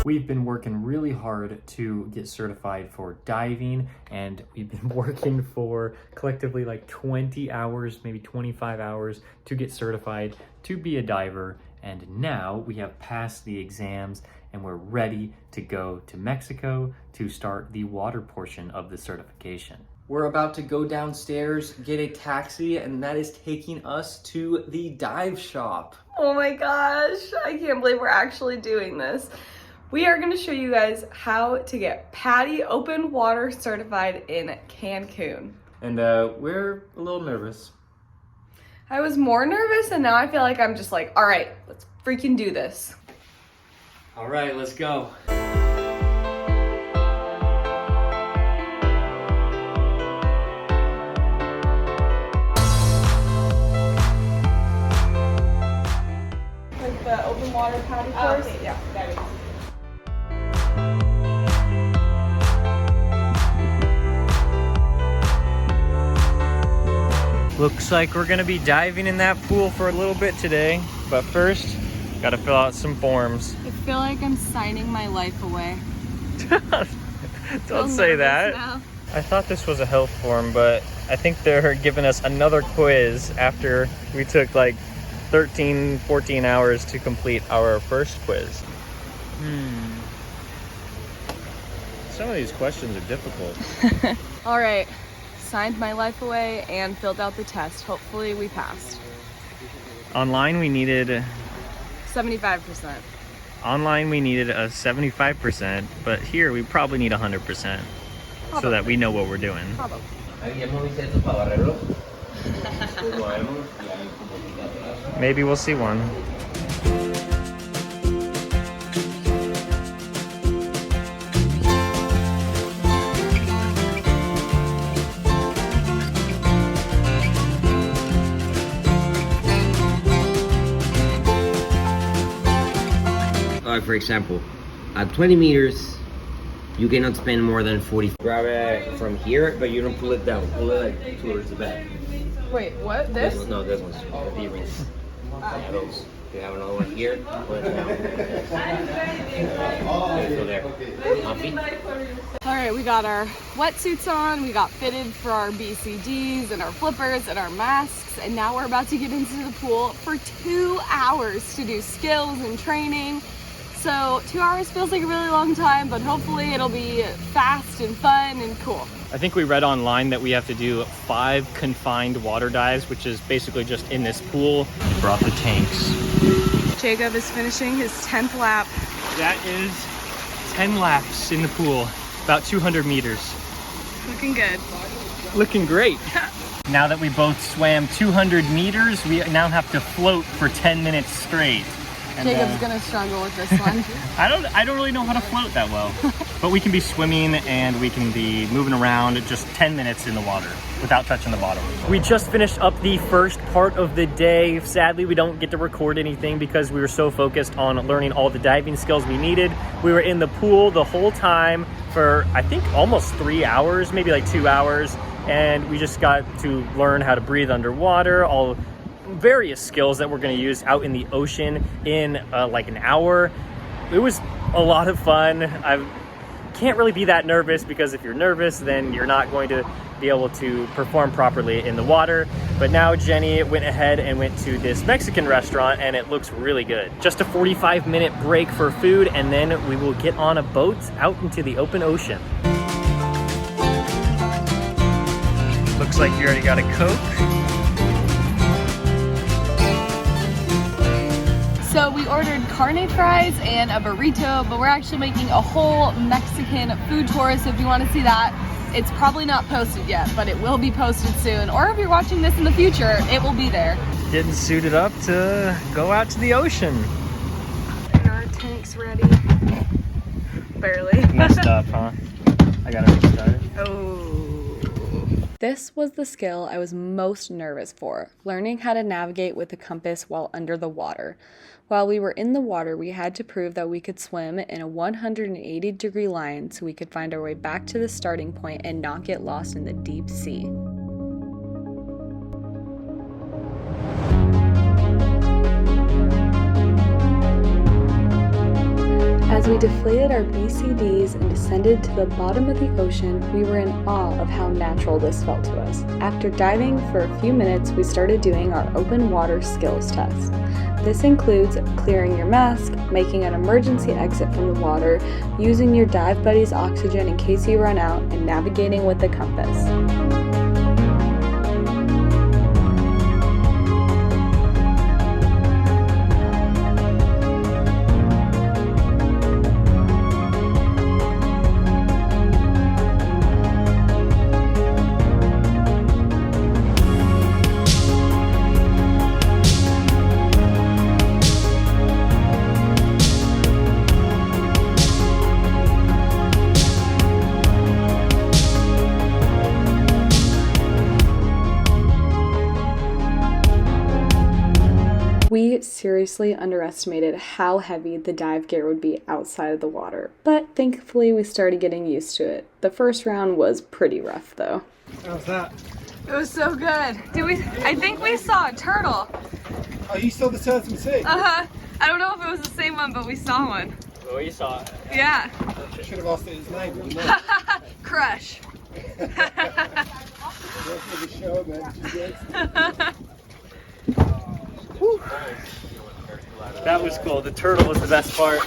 We've been working really hard to get certified for diving, and we've been working for collectively like 20 hours, maybe 25 hours to get certified to be a diver. And now we have passed the exams and we're ready to go to Mexico to start the water portion of the certification. We're about to go downstairs, get a taxi, and that is taking us to the dive shop. Oh my gosh, I can't believe we're actually doing this. We are gonna show you guys how to get PADI open water certified in Cancun. And we're a little nervous. I was more nervous and now I feel like I'm just like, all right, let's freaking do this. All right, let's go. Like the open water PADI course? Okay, yeah, that is. Looks like we're gonna be diving in that pool for a little bit today, but first, gotta fill out some forms. I feel like I'm signing my life away. Don't say that. Now. I thought this was a health form, but I think they're giving us another quiz after we took like 13, 14 hours to complete our first quiz. Some of these questions are difficult. All right, signed my life away and filled out the test. Hopefully we passed. Online we needed 75%. Online we needed a 75%, but here we probably need 100%. So that we know what we're doing. Probably. Maybe we'll see one. For example, at 20 meters, you cannot spend more than 40. Grab it from here, but you don't pull it down. Pull it like towards the back. Wait, what? This? No, this one's the D-rings. Yeah, those. You have another one here. Pull it down. Go there. All right, we got our wetsuits on, we got fitted for our BCDs and our flippers and our masks, and now we're about to get into the pool for 2 hours to do skills and training. So 2 hours feels like a really long time, but hopefully it'll be fast and fun and cool. I think we read online that we have to do 5 confined water dives, which is basically just in this pool. We brought the tanks. Jacob is finishing his 10th lap. That is 10 laps in the pool, about 200 meters. Looking good. Looking great. Now that we both swam 200 meters, we now have to float for 10 minutes straight. And, Jacob's gonna struggle with this one. I don't really know how to float that well, but we can be swimming and we can be moving around just 10 minutes in the water without touching the bottom. We just finished up the first part of the day. Sadly, we don't get to record anything because we were so focused on learning all the diving skills we needed. We were in the pool the whole time for, I think, almost 3 hours, maybe like 2 hours. And we just got to learn how to breathe underwater, all various skills that we're going to use out in the ocean in like an hour. It was a lot of fun. I can't really be that nervous because if you're nervous, then you're not going to be able to perform properly in the water. But now Jenny went ahead and went to this Mexican restaurant and it looks really good. Just a 45-minute break for food and then we will get on a boat out into the open ocean. Looks like you already got a Coke. So we ordered carne fries and a burrito, but we're actually making a whole Mexican food tour. So if you want to see that, it's probably not posted yet, but it will be posted soon. Or if you're watching this in the future, it will be there. Getting suited up to go out to the ocean. And our tank's ready. Barely. Messed up, huh? I gotta restart it. Oh. This was the skill I was most nervous for, learning how to navigate with a compass while under the water. While we were in the water, we had to prove that we could swim in a 180-degree line so we could find our way back to the starting point and not get lost in the deep sea. As we deflated our BCDs and descended to the bottom of the ocean, we were in awe of how natural this felt to us. After diving for a few minutes, we started doing our open water skills test. This includes clearing your mask, making an emergency exit from the water, using your dive buddy's oxygen in case you run out, and navigating with the compass. We seriously underestimated how heavy the dive gear would be outside of the water, but thankfully we started getting used to it. The first round was pretty rough though. How's that? It was so good. I think we saw a turtle. Oh, you saw the turtle too? I don't know if it was the same one, but we saw one. Oh, you saw it. Yeah. I should have asked it his name, wouldn't I? Crush. For the show, man. That was cool. The turtle was the best part.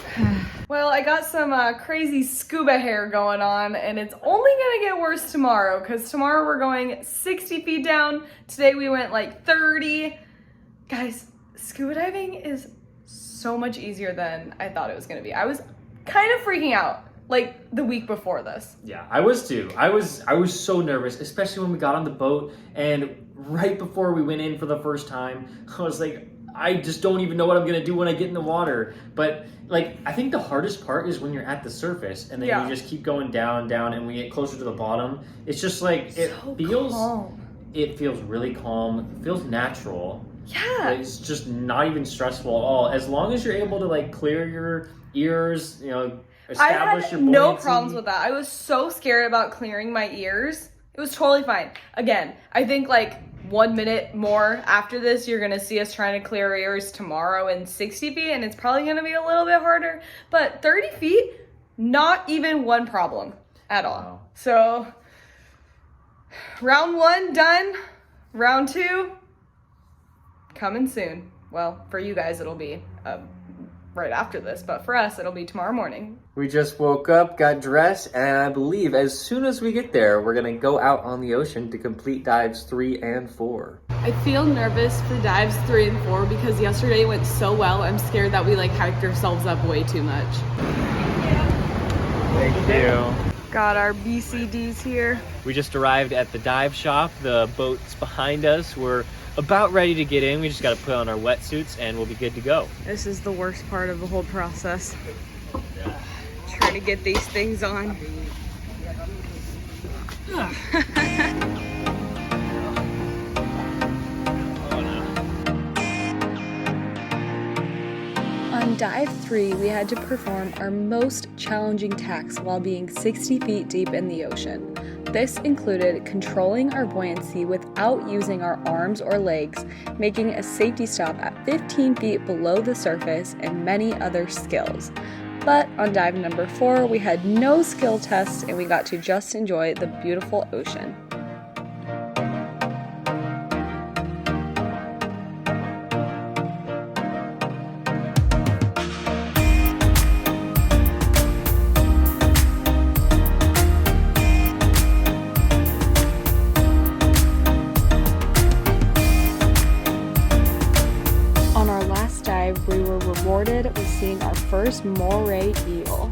Well, I got some crazy scuba hair going on, and it's only gonna get worse tomorrow, because tomorrow we're going 60 feet down. Today we went like 30. Guys, scuba diving is so much easier than I thought it was gonna be. I was kind of freaking out like the week before this. Yeah, I was too. I was so nervous, especially when we got on the boat and right before we went in for the first time, I was like, I just don't even know what I'm gonna do when I get in the water. But like, I think the hardest part is when you're at the surface and then you just keep going down, and we get closer to the bottom. It's just like, it feels really calm, it feels natural. Yeah. It's just not even stressful at all. As long as you're able to like clear your ears, you know, establish your buoyancy. No problems with that. I was so scared about clearing my ears. It was totally fine. Again, I think like 1 minute more after this, you're gonna see us trying to clear our ears tomorrow in 60 feet, and it's probably gonna be a little bit harder. But 30 feet, not even one problem at all. Wow. So, round 1 done. Round 2 coming soon. Well, for you guys, it'll be right after this, but for us, it'll be tomorrow morning. We just woke up, got dressed, and I believe as soon as we get there, we're gonna go out on the ocean to complete dives 3 and 4. I feel nervous for dives 3 and 4 because yesterday went so well. I'm scared that we like hyped ourselves up way too much. Thank you. Got our BCDs here. We just arrived at the dive shop. The boat's behind us. We're about ready to get in. We just got to put on our wetsuits and we'll be good to go. This is the worst part of the whole process. Trying to get these things on. On dive 3, we had to perform our most challenging task while being 60 feet deep in the ocean. This included controlling our buoyancy without using our arms or legs, making a safety stop at 15 feet below the surface, and many other skills. But on dive number 4, we had no skill tests and we got to just enjoy the beautiful ocean. We were rewarded with seeing our first moray eel.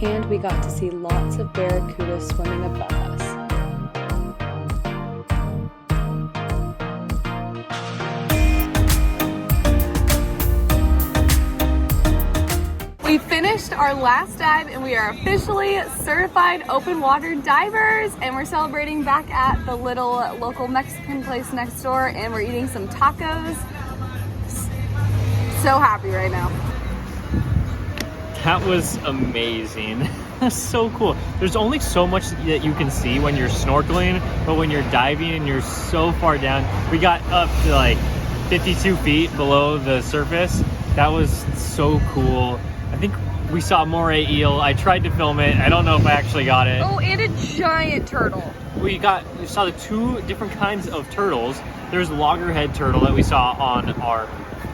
and we got to see lots of barracuda swimming above us. We finished our last dive and we are officially certified open water divers, and we're celebrating back at the little local Mexican place next door, and we're eating some tacos. So happy right now. That was amazing. That's so cool. There's only so much that you can see when you're snorkeling, but when you're diving and you're so far down, we got up to like 52 feet below the surface. That was so cool. I think we saw a moray eel. I tried to film it. I don't know if I actually got it. Oh, and a giant turtle. We saw the two different kinds of turtles. There's loggerhead turtle that we saw on our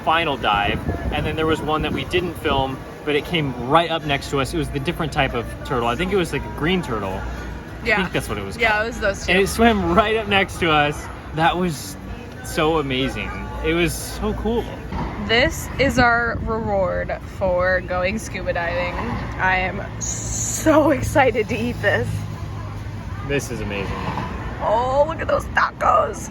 final dive, and then there was one that we didn't film, but it came right up next to us. It was the different type of turtle. I think it was like a green turtle. Yeah. I think that's what it was called. Yeah, it was those two. And it swam right up next to us. That was so amazing. It was so cool. This is our reward for going scuba diving. I am so excited to eat this. This is amazing. Oh, look at those tacos.